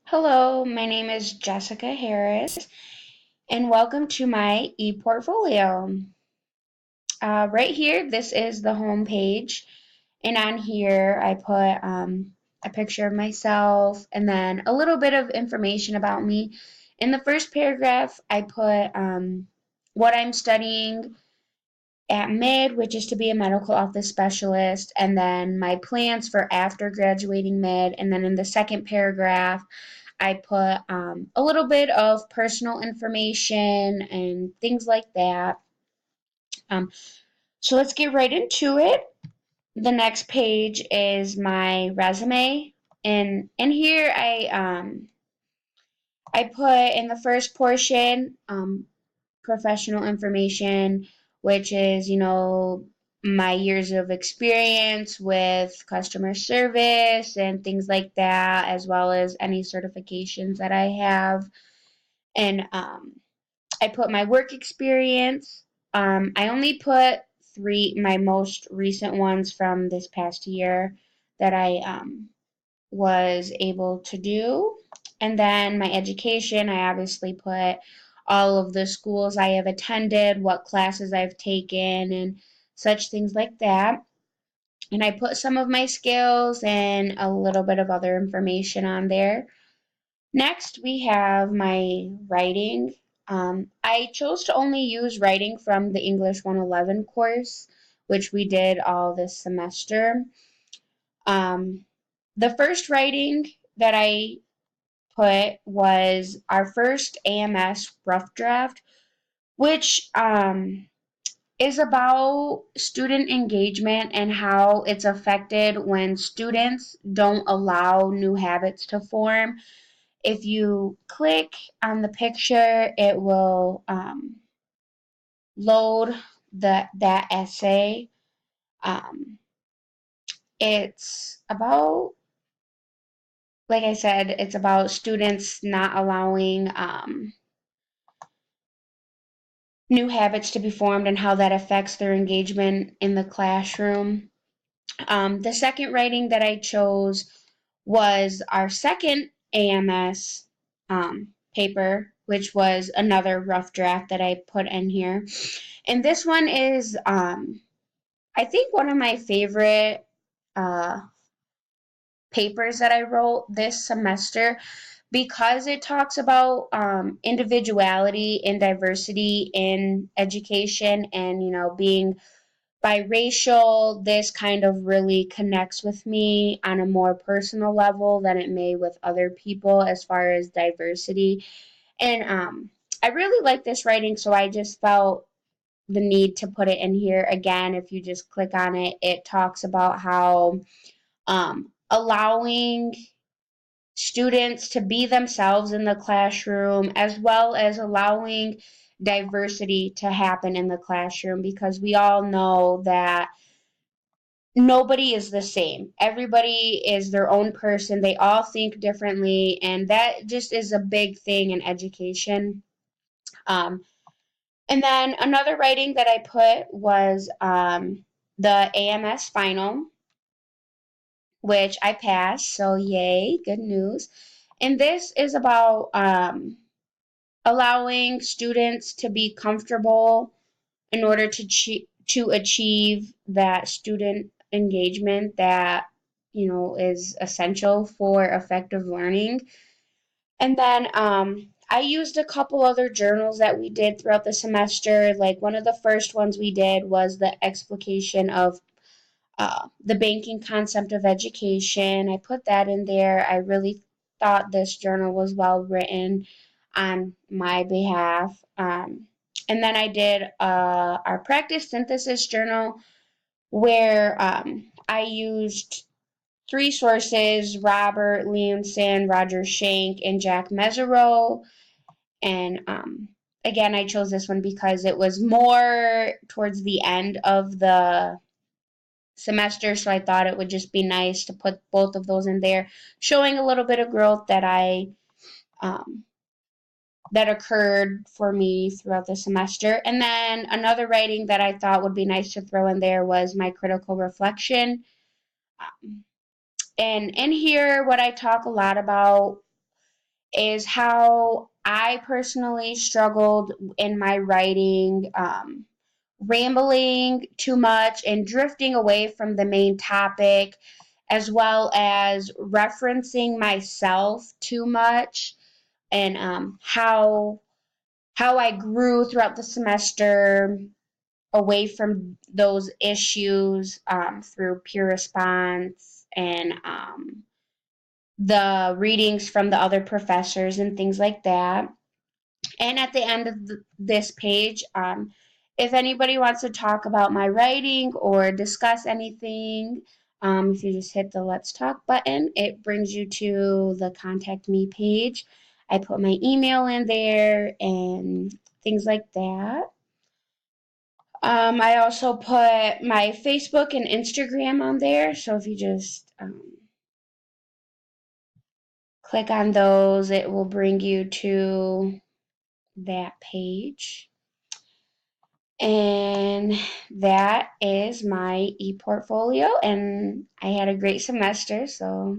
Hello, my name is Jessica Harris, and welcome to my ePortfolio. Right here, this is the home page, and on here I put a picture of myself and then a little bit of information about me. In the first paragraph, I put what I'm studying at mid, which is to be a medical office specialist, and then my plans for after graduating mid. And then in the second paragraph, I put a little bit of personal information and things like that. Um, so let's get right into it. The next page is my resume, and in here I put in the first portion professional information, which is, my years of experience with customer service and things like that, as well as any certifications that I have. And I put my work experience. I only put three, my most recent ones from this past year that I was able to do. And then my education, I obviously put all of the schools I have attended, what classes I've taken, and such things like that. And I put some of my skills and a little bit of other information on there. Next, we have my writing. I chose to only use writing from the English 111 course, which we did all this semester. Um, the first writing that I put was our first AMS rough draft, which is about student engagement and how it's affected when students don't allow new habits to form. If you click on the picture, it will load that essay. Um, it's about, like I said, it's about students not allowing new habits to be formed and how that affects their engagement in the classroom. The second writing that I chose was our second AMS paper, which was another rough draft that I put in here. And this one is, I think, one of my favorite uh, papers that I wrote this semester because it talks about individuality and diversity in education and, being biracial. This kind of really connects with me on a more personal level than it may with other people as far as diversity. And I really like this writing, so I just felt the need to put it in here again. If you just click on it, it talks about how allowing students to be themselves in the classroom, as well as allowing diversity to happen in the classroom, because we all know that nobody is the same. Everybody is their own person. They all think differently, and that just is a big thing in education. Um, and then another writing that I put was the AMS final, which I passed. So, yay, good news. And this is about allowing students to be comfortable in order to achieve that student engagement that is essential for effective learning. And then I used a couple other journals that we did throughout the semester. Like one of the first ones we did was the explication of the banking concept of education. I put that in there. I really thought this journal was well written on my behalf. And then I did our practice synthesis journal where I used three sources: Robert Leonson, Roger Shank, and Jack Mesereau. And again, I chose this one because it was more towards the end of the semester, so I thought it would just be nice to put both of those in there, showing a little bit of growth um, that occurred for me throughout the semester. And then another writing that I thought would be nice to throw in there was my critical reflection. And in here, what I talk a lot about is how I personally struggled in my writing, rambling too much and drifting away from the main topic, as well as referencing myself too much, and how I grew throughout the semester away from those issues, through peer response and the readings from the other professors and things like that. And at the end of this page, if anybody wants to talk about my writing or discuss anything, if you just hit the Let's Talk button, it brings you to the Contact Me page. I put my email in there and things like that. I also put my Facebook and Instagram on there, so if you just click on those, it will bring you to that page. And that is my e-portfolio, and I had a great semester, so